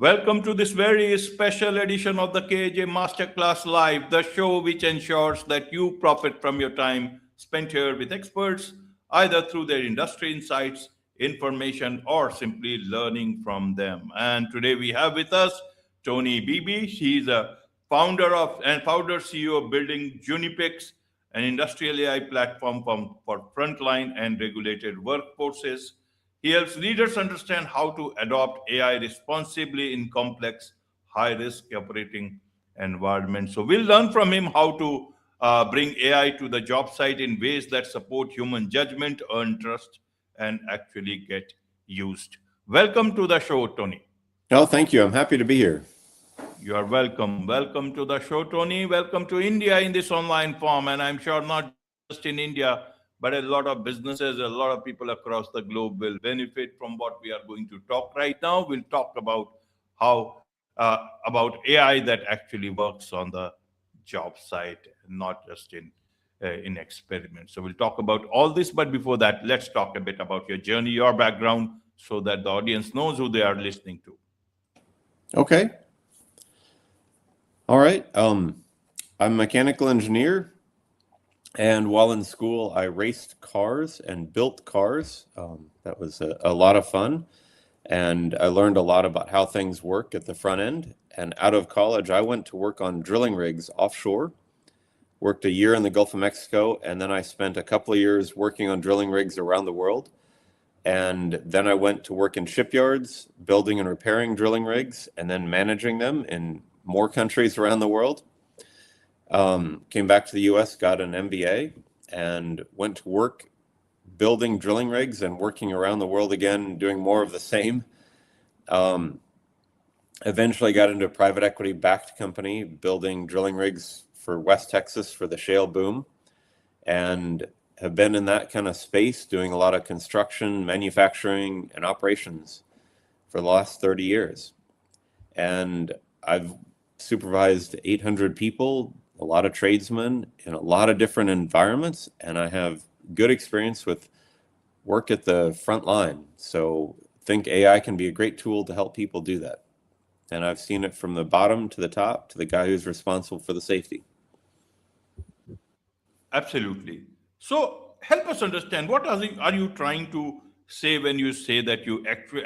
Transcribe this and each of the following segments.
Welcome to this very special edition of the KAJ Masterclass Live, the show which ensures that you profit from your time spent here with experts, either through their industry insights, information, or simply learning from them. And today we have with us Tony Beebe. He's a founder CEO of Building Junipix, an industrial AI platform for frontline and regulated workforces. He helps leaders understand how to adopt AI responsibly in complex, high-risk operating environments. So we'll learn from him how to bring AI to the job site in ways that support human judgment, earn trust, and actually get used. Welcome to the show, Tony. Oh, thank you. I'm happy to be here. You are welcome. Welcome to the show, Tony. Welcome to India in this online form. And I'm sure not just in India, but a lot of businesses, a lot of people across the globe will benefit from what we are going to talk right now. We'll talk about about AI that actually works on the job site, not just in experiments. So we'll talk about all this. But before that, let's talk a bit about your journey, your background, so that the audience knows who they are listening to. Okay. All right. I'm a mechanical engineer. And while in school, I raced cars and built cars. That was a lot of fun. And I learned a lot about how things work at the front end. And out of college, I went to work on drilling rigs offshore, worked a year in the Gulf of Mexico, and then I spent a couple of years working on drilling rigs around the world. And then I went to work in shipyards, building and repairing drilling rigs, and then managing them in more countries around the world. Came back to the US, got an MBA, and went to work building drilling rigs and working around the world again, doing more of the same. Eventually got into a private equity backed company building drilling rigs for West Texas for the shale boom, and have been in that kind of space doing a lot of construction, manufacturing, and operations for the last 30 years. And I've supervised 800 people, a lot of tradesmen in a lot of different environments, and I have good experience with work at the front line. So I think AI can be a great tool to help people do that. And I've seen it from the bottom to the top to the guy who's responsible for the safety. Absolutely. So help us understand, what are you trying to say when you say that you actually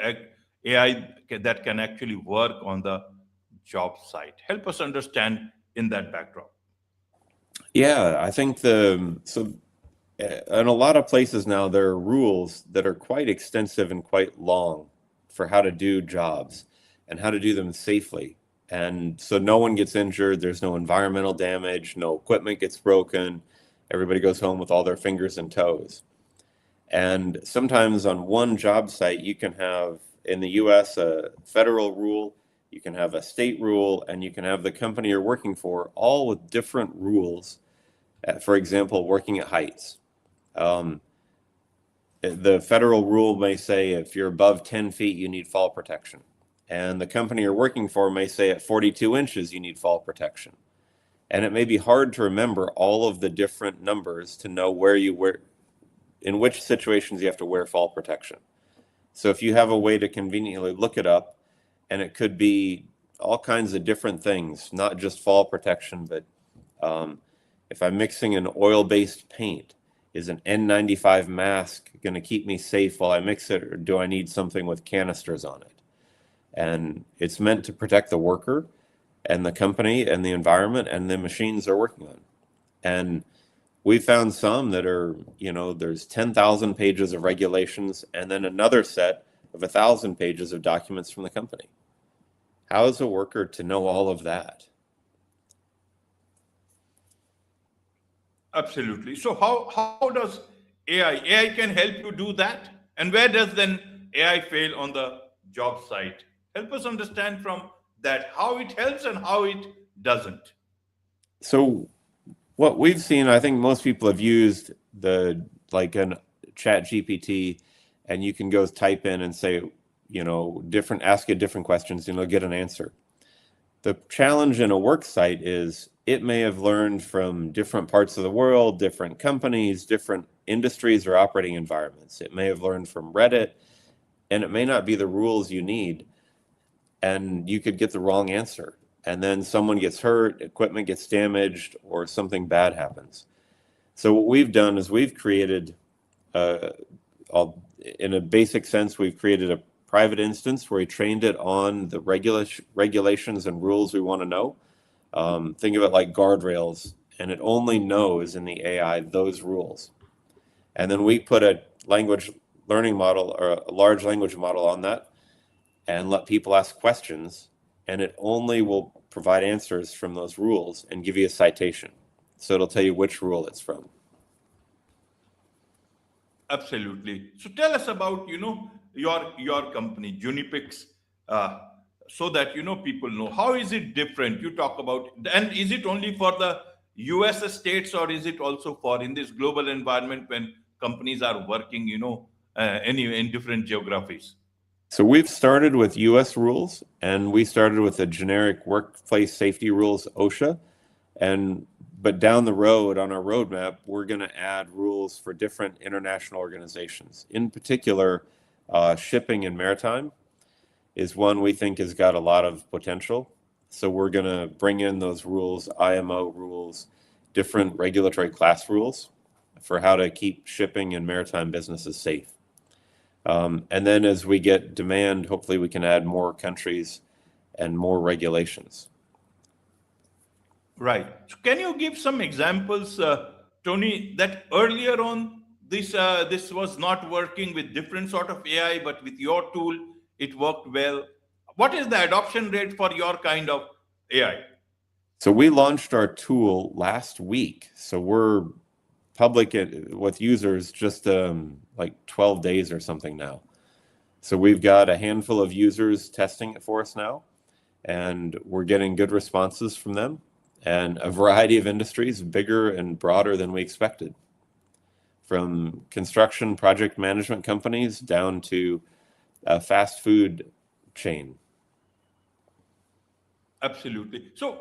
AI that can actually work on the job site? Help us understand in that backdrop. Yeah, I think in a lot of places now, there are rules that are quite extensive and quite long for how to do jobs and how to do them safely. And so no one gets injured, there's no environmental damage, no equipment gets broken, everybody goes home with all their fingers and toes. And sometimes on one job site, you can have, in the US, a federal rule, you can have a state rule, and you can have the company you're working for, all with different rules. For example, working at heights. The federal rule may say if you're above 10 feet, you need fall protection. And the company you're working for may say at 42 inches, you need fall protection. And it may be hard to remember all of the different numbers to know in which situations you have to wear fall protection. So if you have a way to conveniently look it up, and it could be all kinds of different things, not just fall protection, but if I'm mixing an oil-based paint, is an N95 mask going to keep me safe while I mix it, or do I need something with canisters on it? And it's meant to protect the worker and the company and the environment and the machines they're working on. And we found some that are, there's 10,000 pages of regulations and then another set of 1,000 pages of documents from the company. How is a worker to know all of that? Absolutely. So how does AI can help you do that? And where does then AI fail on the job site? Help us understand from that how it helps and how it doesn't. So what we've seen, I think most people have used like an chat GPT, and you can go type in and say, ask it different questions and you'll get an answer. The challenge in a work site is it may have learned from different parts of the world, different companies, different industries or operating environments. It may have learned from Reddit, and it may not be the rules you need. and you could get the wrong answer. And then someone gets hurt, equipment gets damaged, or something bad happens. So what we've done is we've created, in a basic sense, we've created a private instance where we trained it on the regulations and rules we want to know. Think of it like guardrails, and it only knows in the AI those rules. And then we put a language learning model or a large language model on that and let people ask questions, and it only will provide answers from those rules and give you a citation. So it'll tell you which rule it's from. Absolutely. So tell us about, your company, Junipix, so that, people know. How is it different? You talk about, and is it only for the US states, or is it also for in this global environment when companies are working, in different geographies? So we've started with US rules, and we started with the generic workplace safety rules, OSHA. But down the road on our roadmap, we're going to add rules for different international organizations. In particular, shipping and maritime is one we think has got a lot of potential. So we're going to bring in those rules, IMO rules, different regulatory class rules for how to keep shipping and maritime businesses safe. And then as we get demand, hopefully we can add more countries and more regulations. Right. So can you give some examples, Tony, that earlier on this was not working with different sort of AI, but with your tool it worked well. What is the adoption rate for your kind of AI? So we launched our tool last week. So we're public with users just like 12 days or something now. So we've got a handful of users testing it for us now, and we're getting good responses from them, and a variety of industries, bigger and broader than we expected, from construction project management companies down to a fast food chain. Absolutely. So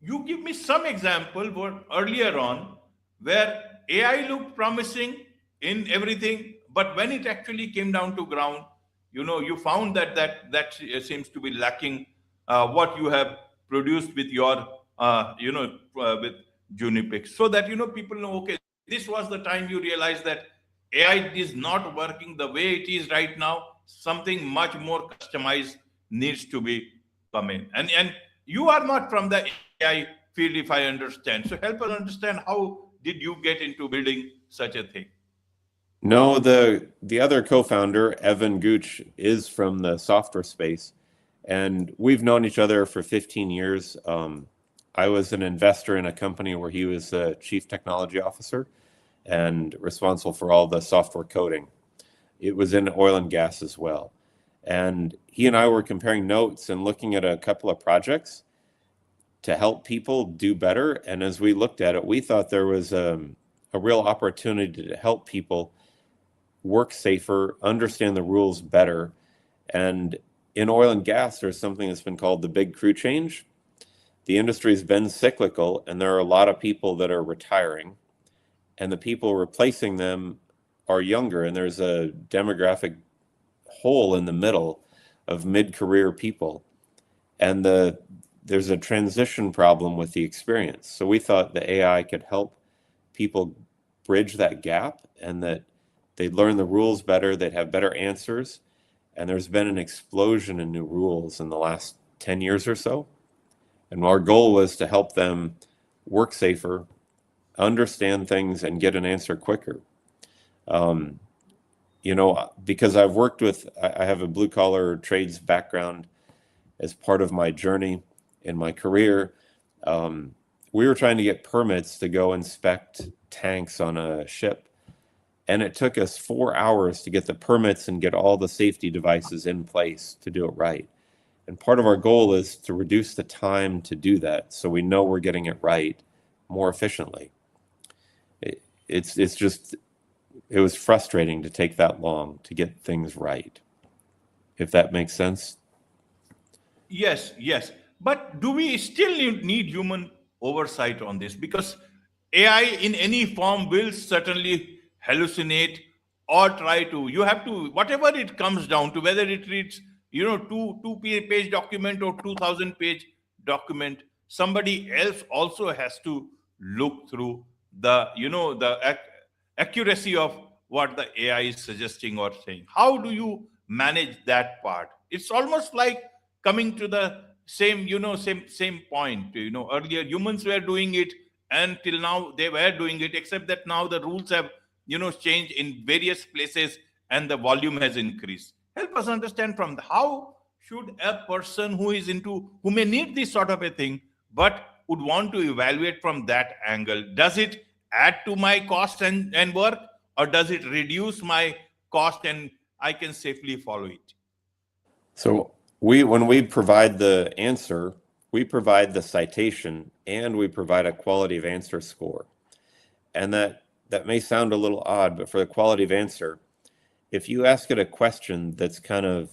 you give me some example earlier on where AI looked promising in everything, but when it actually came down to ground, you found that seems to be lacking what you have produced with your with Junipix, so that people know, okay, this was the time you realized that AI is not working the way it is right now. Something much more customized needs to be come in, and you are not from the AI field, if I understand. So help us understand, how did you get into building such a thing? No, the other co-founder, Evan Gooch, is from the software space, and we've known each other for 15 years. I was an investor in a company where he was the chief technology officer and responsible for all the software coding. It was in oil and gas as well. And he and I were comparing notes and looking at a couple of projects to help people do better. And as we looked at it, we thought there was a real opportunity to help people work safer, understand the rules better. And in oil and gas, there's something that's been called the big crew change. The industry's been cyclical, and there are a lot of people that are retiring, and the people replacing them are younger, and there's a demographic hole in the middle of mid-career people. And there's a transition problem with the experience. So we thought the AI could help people bridge that gap, and that they'd learn the rules better, they'd have better answers. And there's been an explosion in new rules in the last 10 years or so. And our goal was to help them work safer, understand things, and get an answer quicker. Because I've worked with, I have a blue collar trades background as part of my journey in my career. We were trying to get permits to go inspect tanks on a ship. And it took us 4 hours to get the permits and get all the safety devices in place to do it right. And part of our goal is to reduce the time to do that, so we know we're getting it right more efficiently. It was frustrating to take that long to get things right, if that makes sense. Yes, yes. But do we still need human oversight on this? Because AI in any form will certainly hallucinate or try to, you have to, whatever it comes down to, whether it reads, two page document or 2,000 page document, somebody else also has to look through the accuracy of what the AI is suggesting or saying. How do you manage that part? It's almost like coming to the same point. Earlier humans were doing it, and till now they were doing it, except that now the rules have changed in various places, and the volume has increased. Help us understand from how should a person who may need this sort of a thing but would want to evaluate from that angle. Does it add to my cost and work, or does it reduce my cost and I can safely follow it? So when we provide the answer, we provide the citation and we provide a quality of answer score. And that may sound a little odd, but for the quality of answer, if you ask it a question that's kind of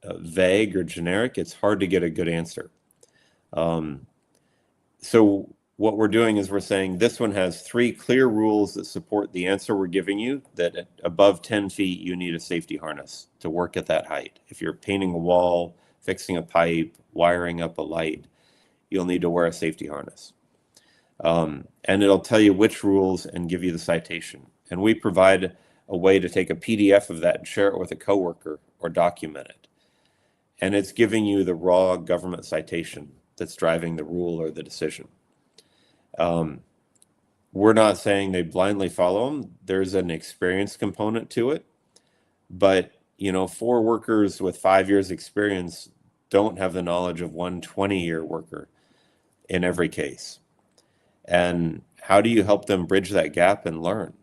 vague or generic, it's hard to get a good answer. So what we're doing is we're saying this one has 3 clear rules that support the answer we're giving you, that at above 10 feet, you need a safety harness to work at that height. If you're painting a wall, fixing a pipe, wiring up a light, you'll need to wear a safety harness. And it'll tell you which rules and give you the citation. And we provide a way to take a PDF of that and share it with a coworker or document it. And it's giving you the raw government citation that's driving the rule or the decision. We're not saying they blindly follow them. There's an experience component to it. But, 4 workers with 5 years experience don't have the knowledge of one 20-year worker in every case. And how do you help them bridge that gap and learn?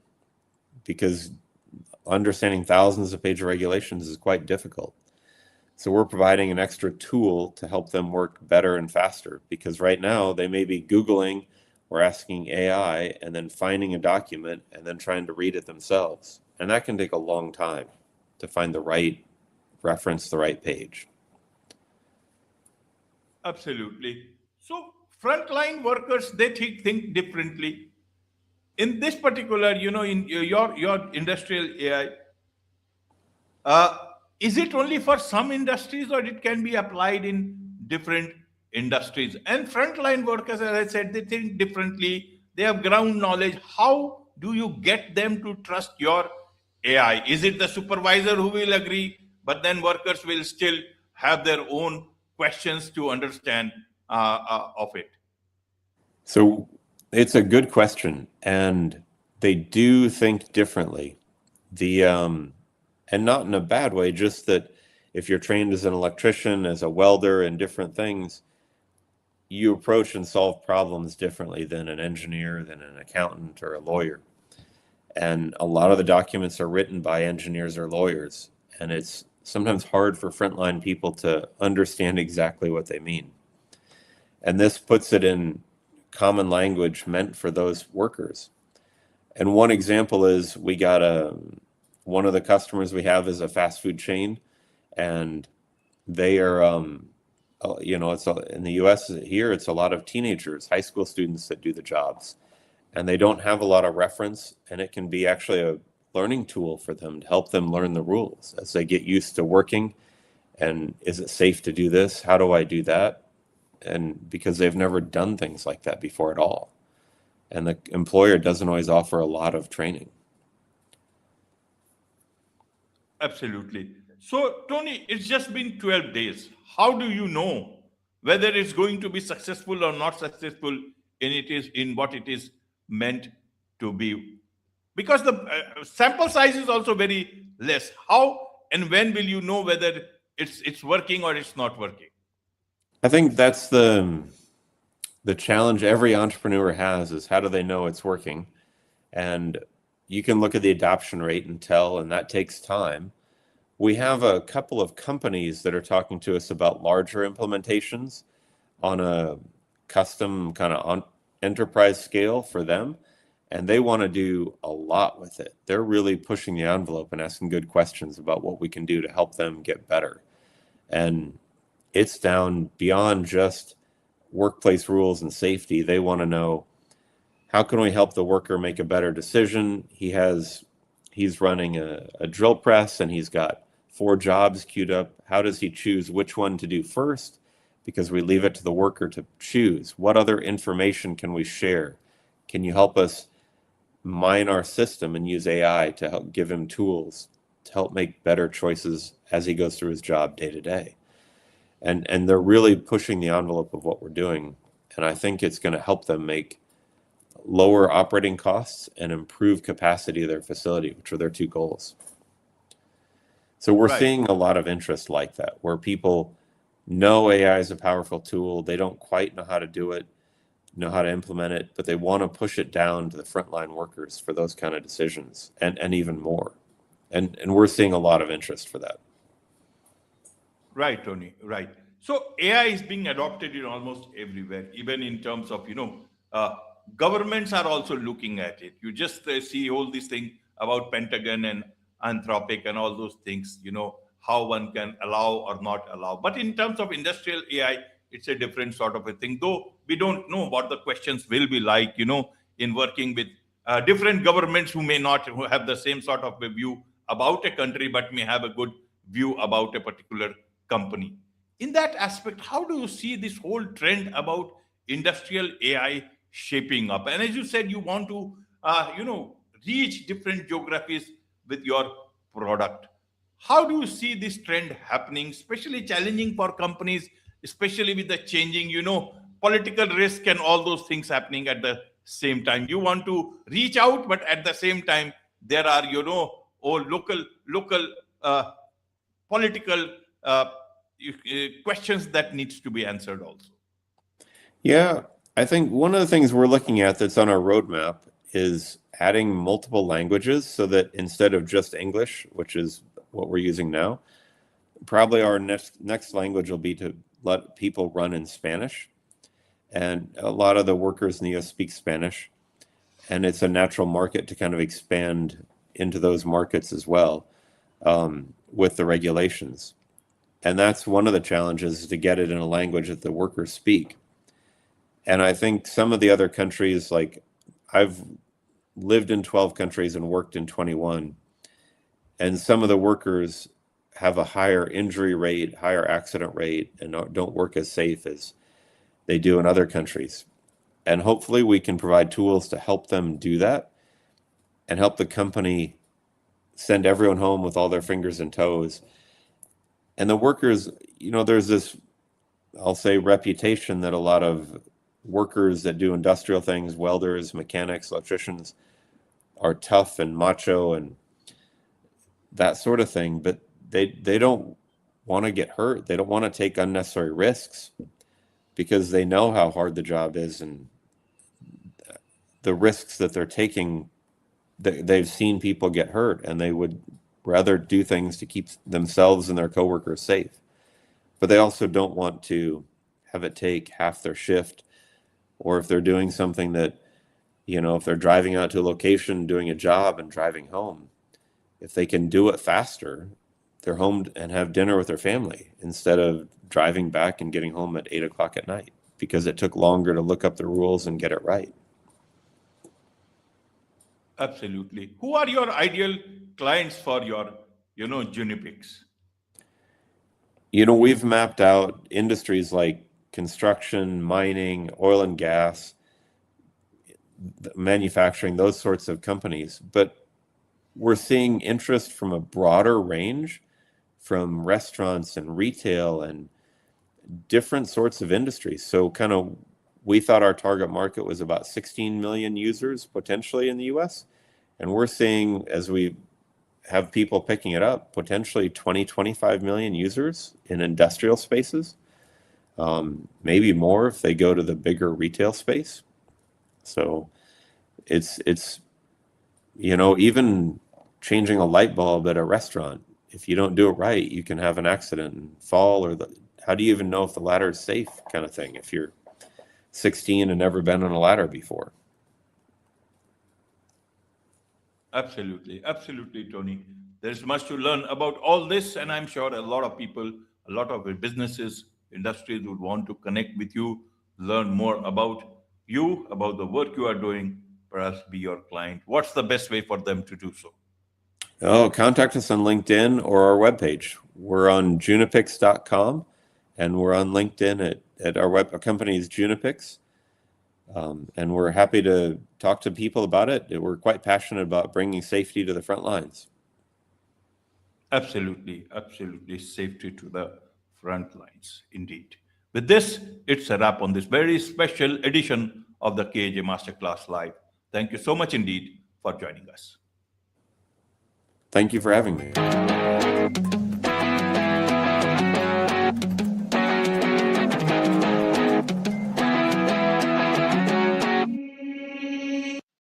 Because understanding thousands of pages of regulations is quite difficult. So we're providing an extra tool to help them work better and faster, because right now they may be Googling or asking AI and then finding a document and then trying to read it themselves. And that can take a long time to find the right reference, the right page. Absolutely. So frontline workers, they think differently. In this particular, in your industrial AI, is it only for some industries, or it can be applied in different industries? And frontline workers, as I said, they think differently. They have ground knowledge. How do you get them to trust your AI? Is it the supervisor who will agree, but then workers will still have their own questions to understand of it? So it's a good question, and they do think differently. And not in a bad way, just that if you're trained as an electrician, as a welder, and different things, you approach and solve problems differently than an engineer, than an accountant, or a lawyer. And a lot of the documents are written by engineers or lawyers, and it's sometimes hard for frontline people to understand exactly what they mean. And this puts it in common language meant for those workers. And one example is we got one of the customers we have is a fast food chain, and they are, it's in the US here, it's a lot of teenagers, high school students that do the jobs, and they don't have a lot of reference, and it can be actually a learning tool for them to help them learn the rules as they get used to working. And is it safe to do this? How do I do that? And because they've never done things like that before at all. And the employer doesn't always offer a lot of training. Absolutely. So, Tony, it's just been 12 days. How do you know whether it's going to be successful or not successful in what it is meant to be? Because the sample size is also very less. How and when will you know whether it's working or it's not working? I think that's the challenge every entrepreneur has, is how do they know it's working? And you can look at the adoption rate and tell, and that takes time. We have a couple of companies that are talking to us about larger implementations on a custom kind of enterprise scale for them, and they want to do a lot with it. They're really pushing the envelope and asking good questions about what we can do to help them get better. And it's down beyond just workplace rules and safety. They want to know, how can we help the worker make a better decision? He's running a drill press, and he's got 4 jobs queued up. How does he choose which one to do first? Because we leave it to the worker to choose. What other information can we share? Can you help us mine our system and use AI to help give him tools to help make better choices as he goes through his job day to day? And they're really pushing the envelope of what we're doing. And I think it's going to help them make lower operating costs and improve capacity of their facility, which are their 2 goals. So we're Right. seeing a lot of interest like that, where people know AI is a powerful tool. They don't quite know how to do it, know how to implement it, but they want to push it down to the frontline workers for those kind of decisions and even more. And we're seeing a lot of interest for that. Right, Tony. Right. So AI is being adopted in almost everywhere, even in terms of, governments are also looking at it. You just see all these things about Pentagon and Anthropic and all those things, how one can allow or not allow. But in terms of industrial AI, it's a different sort of a thing, though we don't know what the questions will be like, in working with different governments who may not have the same sort of a view about a country, but may have a good view about a particular company. In that aspect, how do you see this whole trend about industrial AI shaping up? And as you said, you want to, reach different geographies with your product. How do you see this trend happening, especially challenging for companies, especially with the changing, political risk and all those things happening at the same time? You want to reach out, but at the same time, there are, all local uh, political questions that needs to be answered also. Yeah, I think one of the things we're looking at that's on our roadmap is adding multiple languages so that instead of just English, which is what we're using now, probably our next language will be to let people run in Spanish. And a lot of the workers in the US speak Spanish, and it's a natural market to kind of expand into those markets as well, with the regulations. And that's one of the challenges, is to get it in a language that the workers speak. And I think some of the other countries, like I've lived in 12 countries and worked in 21, and some of the workers have a higher injury rate, higher accident rate, and don't work as safe as they do in other countries. And hopefully we can provide tools to help them do that and help the company send everyone home with all their fingers and toes. And the workers, there's this, I'll say, reputation that a lot of workers that do industrial things, welders, mechanics, electricians, are tough and macho and that sort of thing, but they don't want to get hurt. They don't want to take unnecessary risks because they know how hard the job is, and the risks that they're taking, they've seen people get hurt, and they would rather do things to keep themselves and their coworkers safe. But they also don't want to have it take half their shift, or if they're doing something that, if they're driving out to a location, doing a job and driving home, if they can do it faster, they're home and have dinner with their family instead of driving back and getting home at 8 o'clock at night because it took longer to look up the rules and get it right. Absolutely. Who are your ideal clients for your, Junipics? We've mapped out industries like construction, mining, oil and gas, manufacturing, those sorts of companies. But we're seeing interest from a broader range, from restaurants and retail and different sorts of industries. So we thought our target market was about 16 million users potentially in the US. And we're seeing, as we have people picking it up, potentially 20, 25 million users in industrial spaces, maybe more if they go to the bigger retail space. So it's even changing a light bulb at a restaurant, if you don't do it right, you can have an accident and fall, or how do you even know if the ladder is safe, kind of thing, if you're 16 and never been on a ladder before. Absolutely, Tony. There's much to learn about all this, and I'm sure a lot of people, a lot of businesses, industries would want to connect with you, learn more about you, about the work you are doing, perhaps be your client. What's the best way for them to do so? Oh, contact us on LinkedIn or our webpage. We're on junipix.com, and we're on LinkedIn at our company is Junipix. And we're happy to talk to people about it. We're quite passionate about bringing safety to the front lines. Absolutely, absolutely. Safety to the front lines, indeed. With this, it's a wrap on this very special edition of the KAJ Masterclass Live. Thank you so much indeed for joining us. Thank you for having me.